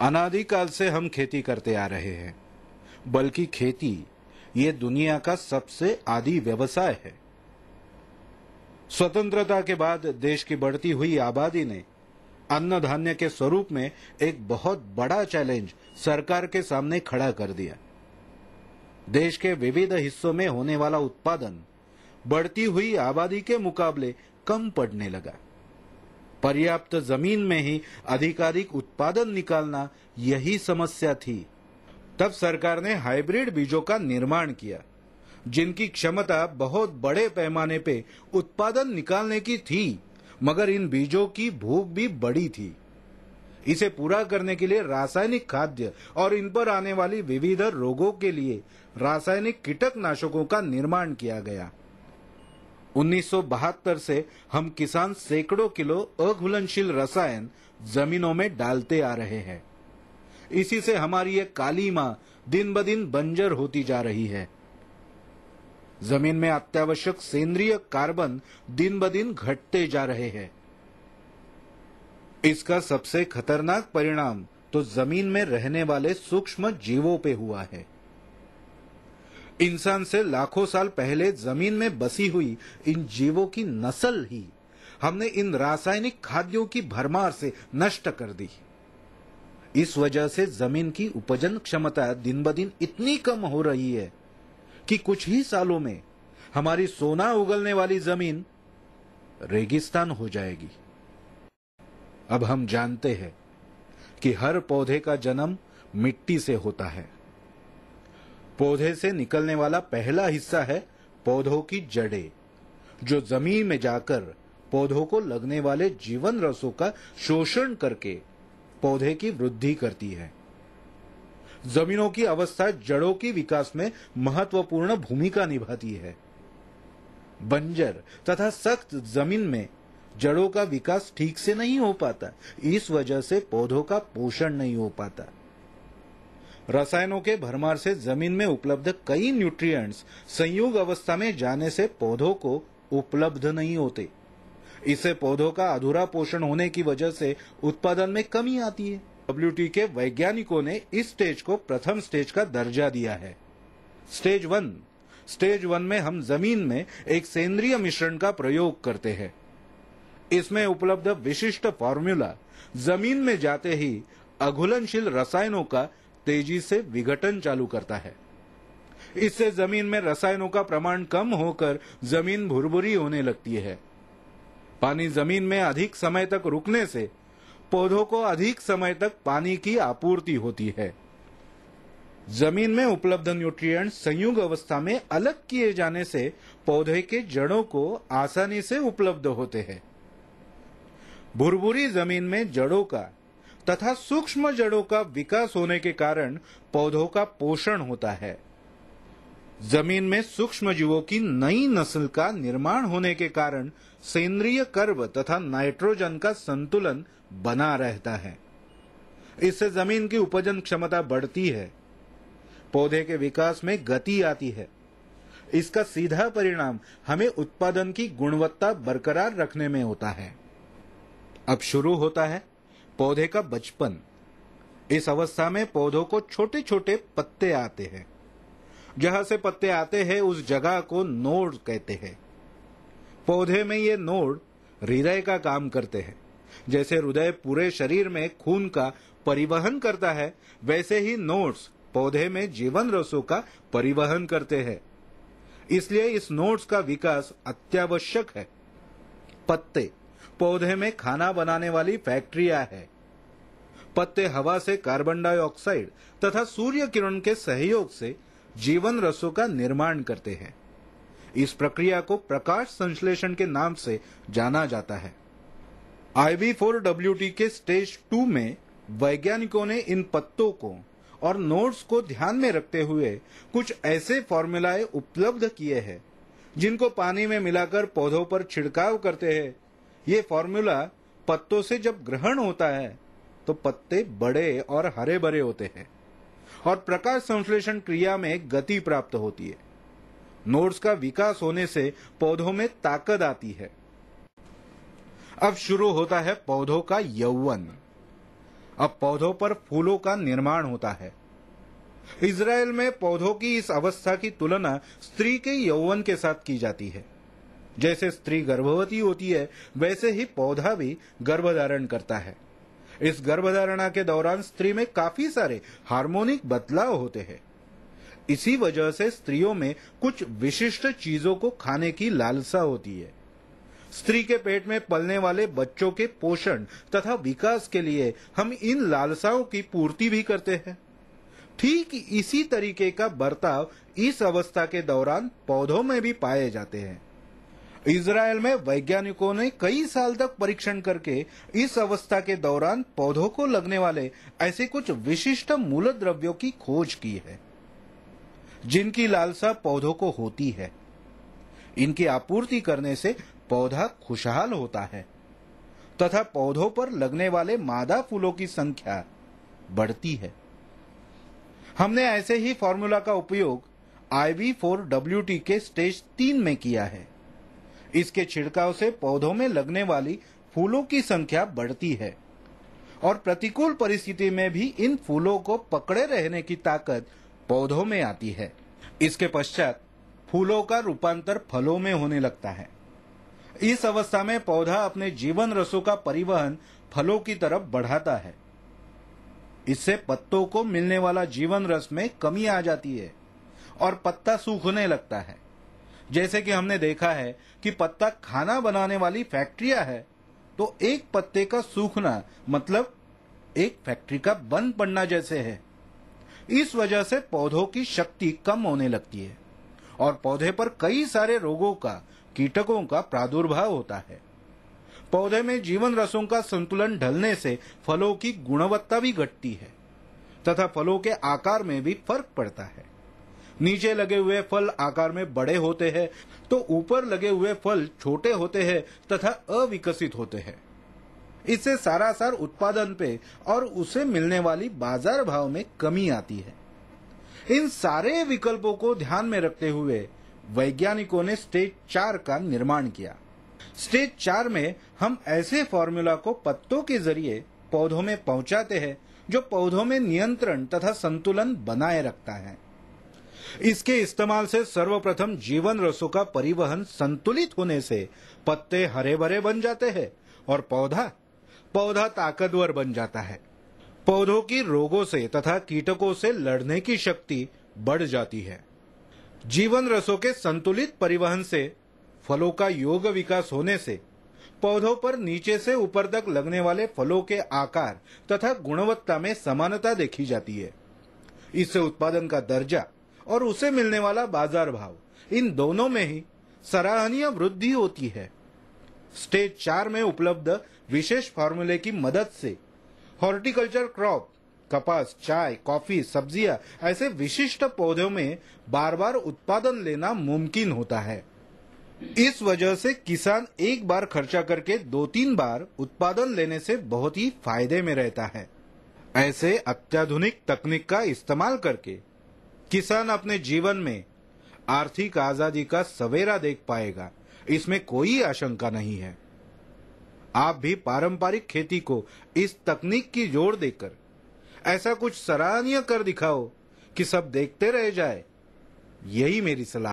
अनादिकाल से हम खेती करते आ रहे हैं, बल्कि खेती ये दुनिया का सबसे आदि व्यवसाय है। स्वतंत्रता के बाद देश की बढ़ती हुई आबादी ने अन्न धान्य के स्वरूप में एक बहुत बड़ा चैलेंज सरकार के सामने खड़ा कर दिया। देश के विविध हिस्सों में होने वाला उत्पादन बढ़ती हुई आबादी के मुकाबले कम पड़ने लगा। पर्याप्त जमीन में ही अधिकाधिक उत्पादन निकालना यही समस्या थी। तब सरकार ने हाइब्रिड बीजों का निर्माण किया, जिनकी क्षमता बहुत बड़े पैमाने पे उत्पादन निकालने की थी, मगर इन बीजों की भूख भी बड़ी थी। इसे पूरा करने के लिए रासायनिक खाद्य और इन पर आने वाली विविध रोगों के लिए रासायनिक कीटनाशकों का निर्माण किया गया। 1972 से हम किसान सैकड़ों किलो अघुलनशील रसायन जमीनों में डालते आ रहे हैं। इसी से हमारी ये काली मां दिन ब दिन बंजर होती जा रही है। जमीन में अत्यावश्यक सेंद्रीय कार्बन दिन ब दिन घटते जा रहे हैं। इसका सबसे खतरनाक परिणाम तो जमीन में रहने वाले सूक्ष्म जीवों पे हुआ है। इंसान से लाखों साल पहले जमीन में बसी हुई इन जीवों की नस्ल ही हमने इन रासायनिक खाद्यों की भरमार से नष्ट कर दी। इस वजह से जमीन की उपजन क्षमता दिन ब दिन इतनी कम हो रही है कि कुछ ही सालों में हमारी सोना उगलने वाली जमीन रेगिस्तान हो जाएगी। अब हम जानते हैं कि हर पौधे का जन्म मिट्टी से होता है। पौधे से निकलने वाला पहला हिस्सा है पौधों की जड़ें, जो जमीन में जाकर पौधों को लगने वाले जीवन रसों का शोषण करके पौधे की वृद्धि करती है। जमीनों की अवस्था जड़ों की विकास में महत्वपूर्ण भूमिका निभाती है। बंजर तथा सख्त जमीन में जड़ों का विकास ठीक से नहीं हो पाता। इस वजह से पौधों का पोषण नहीं हो पाता। रसायनों के भरमार से जमीन में उपलब्ध कई न्यूट्रिएंट्स संयुग अवस्था में जाने से पौधों को उपलब्ध नहीं होते। इससे पौधों का अधूरा पोषण होने की वजह से उत्पादन में कमी आती है। डब्ल्यूटी के वैज्ञानिकों ने इस स्टेज को प्रथम स्टेज का दर्जा दिया है, स्टेज 1। स्टेज 1 में हम जमीन में एक सेंद्रीय मिश्रण का प्रयोग करते हैं। इसमें उपलब्ध विशिष्ट फॉर्मूला जमीन में जाते ही अघुलनशील रसायनों का तेजी से विघटन चालू करता है। इससे जमीन में रसायनों का प्रमाण कम होकर जमीन भुरभुरी होने लगती है। पानी जमीन में अधिक समय तक रुकने से पौधों को अधिक समय तक पानी की आपूर्ति होती है। जमीन में उपलब्ध न्यूट्रिएंट्स संयुग अवस्था में अलग किए जाने से पौधे के जड़ों को आसानी से उपलब्ध होते हैं। भुरभुरी जमीन में जड़ों का तथा सूक्ष्म जड़ों का विकास होने के कारण पौधों का पोषण होता है। जमीन में सूक्ष्म जीवों की नई नस्ल का निर्माण होने के कारण सेंद्रीय कर्ब तथा नाइट्रोजन का संतुलन बना रहता है। इससे जमीन की उपजन क्षमता बढ़ती है, पौधे के विकास में गति आती है। इसका सीधा परिणाम हमें उत्पादन की गुणवत्ता बरकरार रखने में होता है। अब शुरू होता है पौधे का बचपन। इस अवस्था में पौधों को छोटे छोटे पत्ते आते हैं। जहां से पत्ते आते हैं उस जगह को नोड कहते हैं। पौधे में ये नोड हृदय का काम करते हैं। जैसे हृदय पूरे शरीर में खून का परिवहन करता है, वैसे ही नोड्स पौधे में जीवन रसों का परिवहन करते हैं। इसलिए इस नोड्स का विकास अत्यावश्यक है। पत्ते पौधे में खाना बनाने वाली फैक्ट्रिया है। पत्ते हवा से कार्बन डाइऑक्साइड तथा सूर्य किरण के सहयोग से जीवन रसों का निर्माण करते हैं। इस प्रक्रिया को प्रकाश संश्लेषण के नाम से जाना जाता है। IB4WT के स्टेज 2 में वैज्ञानिकों ने इन पत्तों को और नोड्स को ध्यान में रखते हुए कुछ ऐसे फॉर्मूलाए उपलब्ध किए हैं जिनको पानी में मिलाकर पौधों पर छिड़काव करते हैं। ये फॉर्मूला पत्तों से जब ग्रहण होता है तो पत्ते बड़े और हरे भरे होते हैं और प्रकाश संश्लेषण क्रिया में गति प्राप्त होती है। नोड्स का विकास होने से पौधों में ताकत आती है। अब शुरू होता है पौधों का यौवन। अब पौधों पर फूलों का निर्माण होता है। इज़राइल में पौधों की इस अवस्था की तुलना स्त्री के यौवन के साथ की जाती है। जैसे स्त्री गर्भवती होती है, वैसे ही पौधा भी गर्भधारण करता है। इस गर्भधारणा के दौरान स्त्री में काफी सारे हार्मोनिक बदलाव होते हैं। इसी वजह से स्त्रियों में कुछ विशिष्ट चीजों को खाने की लालसा होती है। स्त्री के पेट में पलने वाले बच्चों के पोषण तथा विकास के लिए हम इन लालसाओं की पूर्ति भी करते हैं। ठीक इसी तरीके का बर्ताव इस अवस्था के दौरान पौधों में भी पाए जाते हैं। इज़राइल में वैज्ञानिकों ने कई साल तक परीक्षण करके इस अवस्था के दौरान पौधों को लगने वाले ऐसे कुछ विशिष्ट मूलद्रव्यों की खोज की है, जिनकी लालसा पौधों को होती है। इनकी आपूर्ति करने से पौधा खुशहाल होता है तथा पौधों पर लगने वाले मादा फूलों की संख्या बढ़ती है। हमने ऐसे ही फॉर्मूला का उपयोग IV4WT के स्टेज 3 में किया है। इसके छिड़काव से पौधों में लगने वाली फूलों की संख्या बढ़ती है और प्रतिकूल परिस्थिति में भी इन फूलों को पकड़े रहने की ताकत पौधों में आती है। इसके पश्चात फूलों का रूपांतर फलों में होने लगता है। इस अवस्था में पौधा अपने जीवन रसों का परिवहन फलों की तरफ बढ़ाता है। इससे पत्तों को मिलने वाला जीवन रस में कमी आ जाती है और पत्ता सूखने लगता है। जैसे कि हमने देखा है कि पत्ता खाना बनाने वाली फैक्ट्रियां है, तो एक पत्ते का सूखना मतलब एक फैक्ट्री का बंद पड़ना जैसे है। इस वजह से पौधों की शक्ति कम होने लगती है और पौधे पर कई सारे रोगों का, कीटकों का प्रादुर्भाव होता है। पौधे में जीवन रसों का संतुलन ढलने से फलों की गुणवत्ता भी घटती है तथा फलों के आकार में भी फर्क पड़ता है। नीचे लगे हुए फल आकार में बड़े होते हैं तो ऊपर लगे हुए फल छोटे होते हैं तथा अविकसित होते हैं। इससे सारासार उत्पादन पे और उसे मिलने वाली बाजार भाव में कमी आती है। इन सारे विकल्पों को ध्यान में रखते हुए वैज्ञानिकों ने स्टेज 4 का निर्माण किया। स्टेज 4 में हम ऐसे फॉर्मूला को पत्तों के जरिए पौधों में पहुंचाते हैं जो पौधों में नियंत्रण तथा संतुलन बनाए रखता है। इसके इस्तेमाल से सर्वप्रथम जीवन रसों का परिवहन संतुलित होने से पत्ते हरे भरे बन जाते हैं और पौधा ताकतवर बन जाता है। पौधों की रोगों से तथा कीटकों से लड़ने की शक्ति बढ़ जाती है। जीवन रसों के संतुलित परिवहन से फलों का योग विकास होने से पौधों पर नीचे से ऊपर तक लगने वाले फलों के आकार तथा गुणवत्ता में समानता देखी जाती है। इससे उत्पादन का दर्जा और उसे मिलने वाला बाजार भाव, इन दोनों में ही सराहनीय वृद्धि होती है। स्टेज 4 में उपलब्ध विशेष फार्मूले की मदद से हॉर्टिकल्चर क्रॉप, कपास, चाय, कॉफी, सब्जियां ऐसे विशिष्ट पौधों में बार बार उत्पादन लेना मुमकिन होता है। इस वजह से किसान एक बार खर्चा करके 2-3 बार उत्पादन लेने से बहुत ही फायदे में रहता है। ऐसे अत्याधुनिक तकनीक का इस्तेमाल करके किसान अपने जीवन में आर्थिक आजादी का सवेरा देख पाएगा, इसमें कोई आशंका नहीं है। आप भी पारंपरिक खेती को इस तकनीक की जोड़ देकर ऐसा कुछ सराहनीय कर दिखाओ कि सब देखते रह जाए। यही मेरी सलाह।